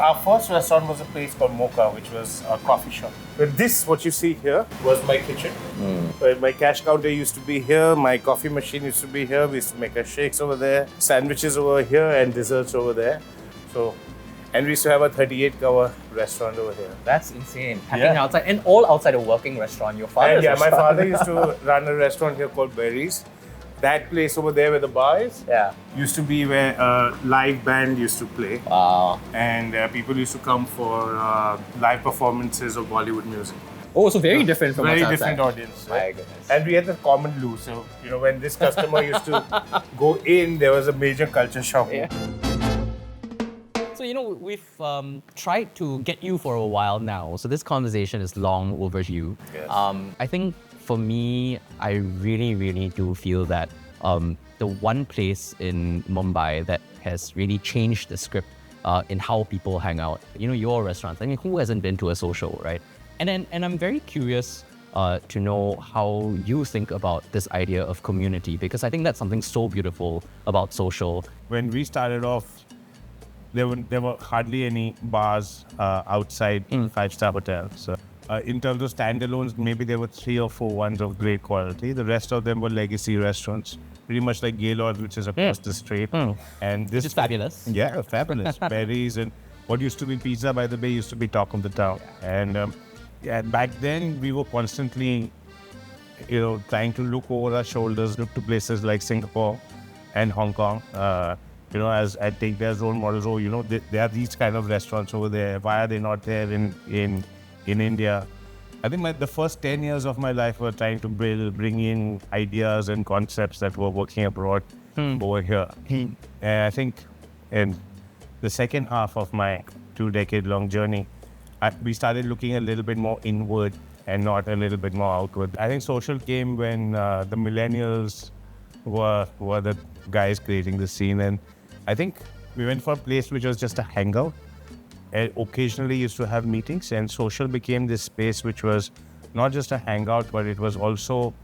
our first restaurant was a place called Mocha, which was a coffee shop. But this, what you see here, was my kitchen. Where my cash counter used to be here, my coffee machine used to be here, we used to make our shakes over there, sandwiches over here, and desserts over there. So, and we used to have a 38-cover restaurant over here. That's insane. Packing outside, and all outside a working restaurant. Your father's my restaurant. father used to run a restaurant here called Berries. That place over there where the bar is used to be where a live band used to play. Wow. And people used to come for live performances of Bollywood music. Oh, so very different from very what's different outside. audience. My goodness. And we had the common loo. So, when this customer used to go in, there was a major culture shock. Yeah. So, we've tried to get you for a while now. So this conversation is long overdue. Yes. I think for me, I really, really do feel that the one place in Mumbai that has really changed the script in how people hang out, your restaurants. I mean, who hasn't been to a social, right? And I'm very curious to know how you think about this idea of community, because I think that's something so beautiful about social. When we started off, there were hardly any bars outside five-star hotels. So, in terms of standalones, maybe there were 3 or 4 ones of great quality. The rest of them were legacy restaurants, pretty much like Gaylord, which is across the street. And this is fabulous. Yeah, fabulous. Berries and what used to be pizza, by the way, used to be talk of the town. And back then we were constantly, trying to look over our shoulders, look to places like Singapore and Hong Kong. As I take their role models, there are these kind of restaurants over there. Why are they not there in India? I think the first 10 years of my life were trying to bring in ideas and concepts that were working abroad over here. And I think in the second half of my 2-decade-long journey, we started looking a little bit more inward and not a little bit more outward. I think social came when the millennials were the guys creating the scene, and I think we went for a place which was just a hangout. And occasionally used to have meetings, and social became this space which was not just a hangout, but it was also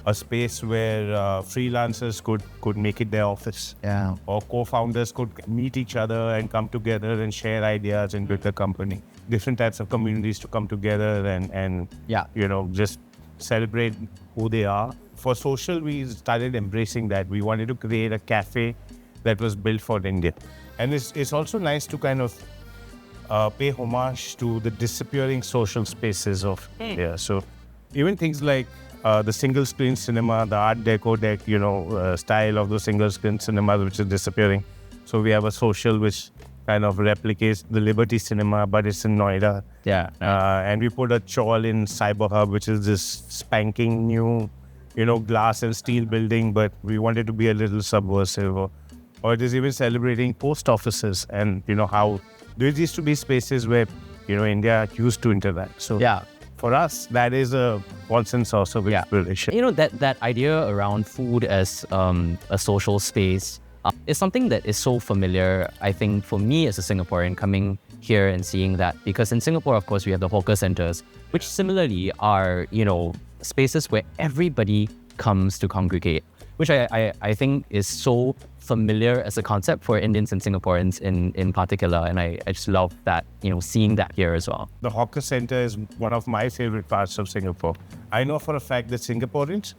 a space where freelancers could make it their office. Yeah. Or co-founders could meet each other and come together and share ideas and build a company. Different types of communities to come together and just celebrate who they are. For social, we started embracing that. We wanted to create a cafe that was built for India. And it's also nice to kind of pay homage to the disappearing social spaces of India. So even things like the single screen cinema, the art deco style of the single screen cinema, which is disappearing. So we have a social which kind of replicates the Liberty Cinema, but it's in Noida. Yeah. And we put a chawl in Cyber Hub, which is this spanking new, glass and steel building, but we wanted to be a little subversive. Or it is even celebrating post offices and, how there used to be spaces where, India used to interact. So for us, that is a constant source of inspiration. That idea around food as a social space is something that is so familiar, I think, for me as a Singaporean coming here and seeing that. Because in Singapore, of course, we have the hawker centers, which similarly are, spaces where everybody comes to congregate, which I think is so familiar as a concept for Indians and Singaporeans in particular. And I just love that, seeing that here as well. The hawker center is one of my favorite parts of Singapore. I know for a fact that Singaporeans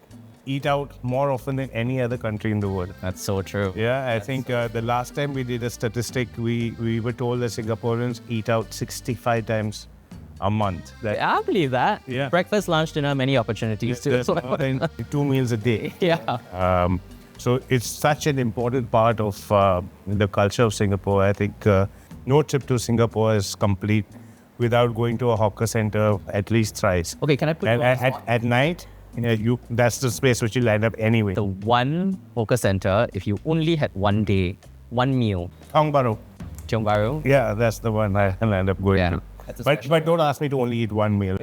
eat out more often than any other country in the world. That's so true. Yeah, I think the last time we did a statistic, we were told that Singaporeans eat out 65 times a month. I believe that. Yeah. Breakfast, lunch, dinner, many opportunities too. So more than 2 meals a day. Yeah. So it's such an important part of the culture of Singapore. I think no trip to Singapore is complete without going to a hawker center at least thrice. Okay, can I put you on the spot? At night, that's the space which you line up anyway. The one hawker center, if you only had one day, one meal. Tiong Bahru. Tiong Bahru? Yeah, that's the one I end up going to. But don't ask me to only eat one meal.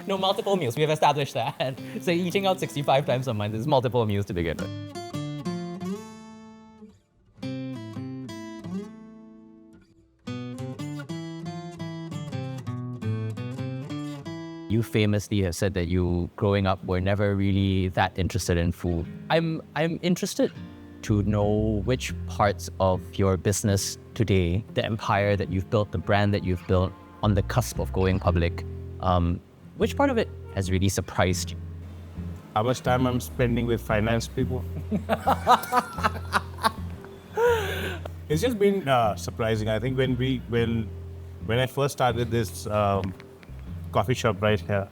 No, multiple meals. We have established that. So eating out 65 times a month is multiple meals to begin with. You famously have said that you, growing up, were never really that interested in food. I'm interested to know which parts of your business today, the empire that you've built, the brand that you've built on the cusp of going public, which part of it has really surprised you? How much time I'm spending with finance people? It's just been surprising. I think when I first started this coffee shop right here,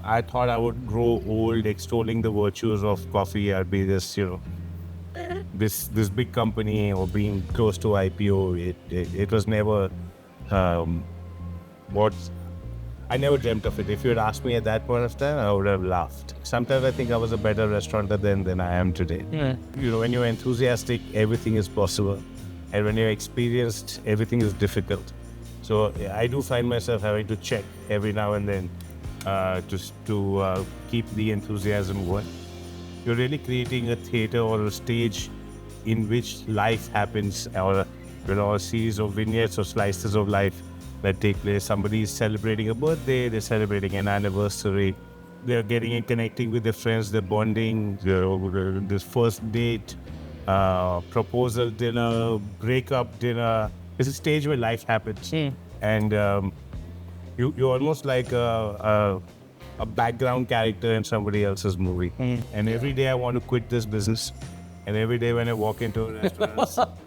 I thought I would grow old extolling the virtues of coffee. I'd be this, this big company or being close to IPO. It was never what I never dreamt of it. If you had asked me at that point of time, I would have laughed. Sometimes I think I was a better restaurateur than I am today. Yeah. When you're enthusiastic, everything is possible. And when you're experienced, everything is difficult. So I do find myself having to check every now and then just to keep the enthusiasm going. You're really creating a theater or a stage in which life happens, or a series of vignettes or slices of life that take place. Somebody is celebrating a birthday, they're celebrating an anniversary, they're getting and connecting with their friends, they're bonding, this first date, proposal dinner, breakup dinner. It's a stage where life happens. And you're almost like a background character in somebody else's movie. And every day I want to quit this business. And every day when I walk into a restaurant,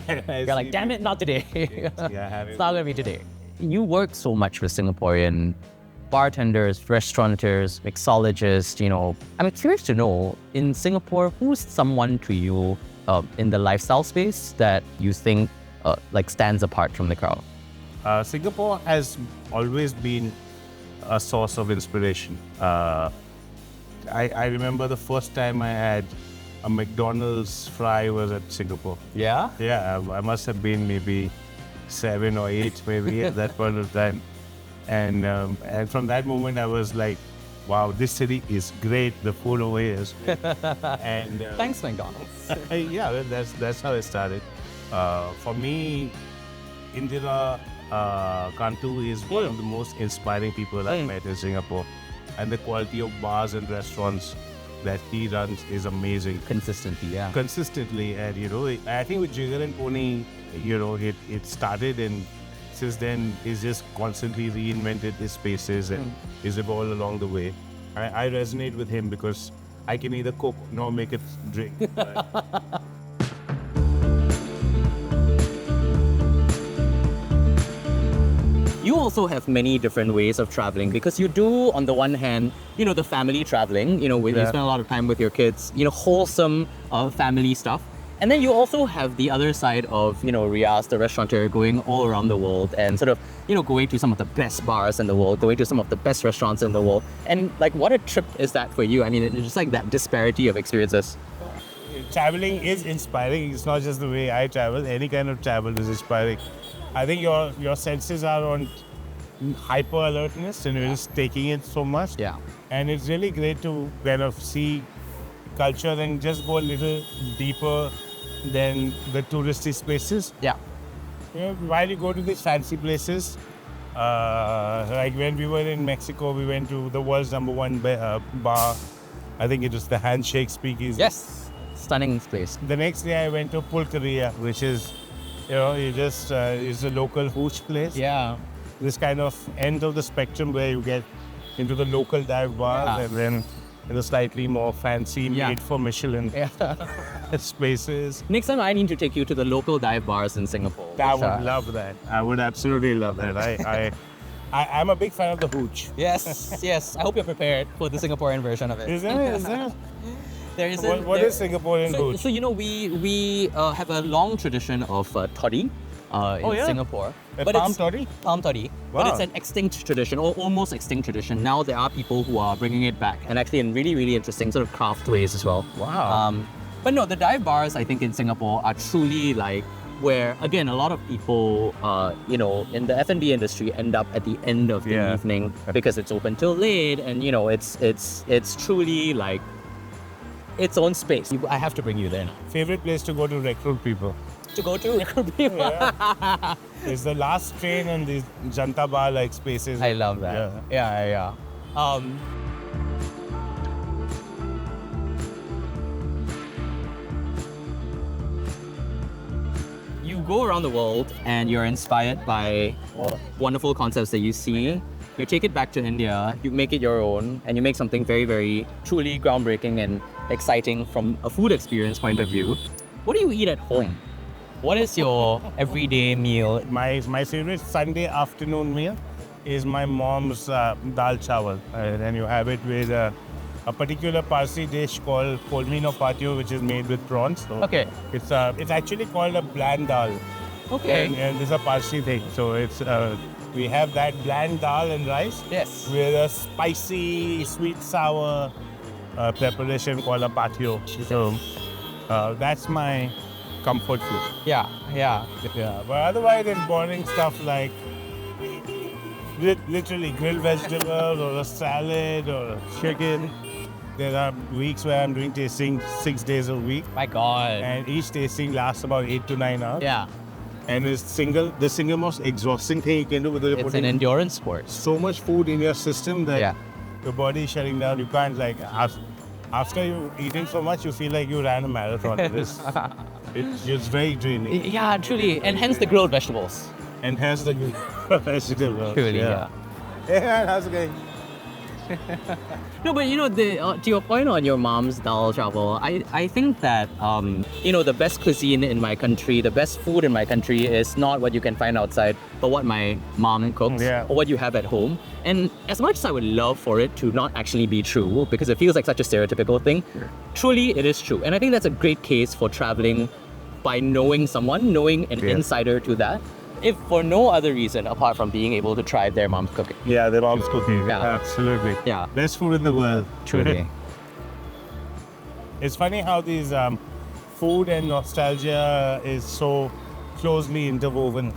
You're like, damn it, not today. Yeah, It's not going to be today. You work so much with Singaporean bartenders, restaurateurs, mixologists, I'm curious to know, in Singapore, who's someone to you in the lifestyle space that you think stands apart from the crowd? Singapore has always been a source of inspiration. I remember the first time I had a McDonald's fry was at Singapore. Yeah? Yeah, I must have been maybe 7 or 8 maybe at that point of time. And from that moment I was like, wow, this city is great, the food over here is great. And Thanks, McDonald's. yeah, that's how it started. For me, Indira Kantu is one of the most inspiring people I've met in Singapore. And the quality of bars and restaurants that he runs is amazing. Consistently, yeah. Consistently, and I think with Jigger and Pony, it started, and since then he's just constantly reinvented his spaces and is evolved along the way. I resonate with him because I can neither cook nor make it drink. You also have many different ways of traveling because you do, on the one hand, the family traveling, when you spend a lot of time with your kids, wholesome family stuff. And then you also have the other side of, Riyaaz, the restaurateur, going all around the world and sort of, going to some of the best bars in the world, going to some of the best restaurants in the world. And what a trip is that for you? I mean, it's just like that disparity of experiences. Traveling is inspiring. It's not just the way I travel. Any kind of travel is inspiring. I think your senses are on hyper alertness and you're just taking it so much. Yeah. And it's really great to kind of see culture and just go a little deeper than the touristy spaces. Yeah. While you go to these fancy places, like when we were in Mexico, we went to the world's #1 bar. I think it was the Handshake Speakeasy. Yes. Stunning place. The next day I went to Pulqueria, which is, it's a local hooch place. Yeah. This kind of end of the spectrum where you get into the local dive bars and then in the slightly more fancy made for Michelin spaces. Next time I need to take you to the local dive bars in Singapore. I would love that. I would absolutely love that. I'm a big fan of the hooch. Yes, yes. I hope you're prepared for the Singaporean version of it. Is there? There is What is Singaporean hooch? So we have a long tradition of toddy in Singapore. Palm toddy? Palm toddy. Wow. But it's an extinct tradition, or almost extinct tradition. Now there are people who are bringing it back, and actually in really, really interesting sort of craft ways as well. Wow. But no, the dive bars, I think, in Singapore are truly where, again, a lot of people, in the F&B industry end up at the end of the evening because it's open till late, and, it's truly its own space. I have to bring you there now. Favorite place to go to recruit people? To go to recruit people? Yeah. It's the last train and these Janta bar spaces. I love that. Yeah. You go around the world and you're inspired by wonderful concepts that you see, you take it back to India, you make it your own, and you make something very, very truly groundbreaking and exciting from a food experience point of view. What do you eat at home? What is your everyday meal? My favorite Sunday afternoon meal is my mom's dal chawal. And you have it with a particular Parsi dish called polmino patio, which is made with prawns. So Okay. it's actually called a bland dal. Okay. And it's a Parsi thing. So it's we have that bland dal and rice Yes. with a spicy, sweet, sour preparation called a patio. So that's my comfort food. Yeah. Yeah, but otherwise it's boring stuff like literally grilled vegetables or a salad or a chicken. There are weeks where I'm doing tasting 6 days a week, My God. and each tasting lasts about 8 to 9 hours. Yeah. And it's the single most exhausting thing you can do, because you're It's an putting endurance sport. so much food in your system that Yeah. your body is shutting down. You can't after you eating so much, you feel like you ran a marathon. It's just very draining. Yeah, truly. And hence the grilled vegetables. And hence the vegetable. Truly, yeah. Hey man, how's it going? No, but to your point on your mom's dal chawal, I think that the best cuisine in my country, the best food in my country is not what you can find outside, but what my mom cooks or what you have at home. And as much as I would love for it to not actually be true, because it feels like such a stereotypical thing, truly it is true. And I think that's a great case for traveling by knowing someone, knowing an insider to that, if for no other reason apart from being able to try their mom's cooking. Yeah, their mom's cooking. Yeah. Absolutely. Yeah. Best food in the world. Truly. It's funny how these food and nostalgia is so closely interwoven.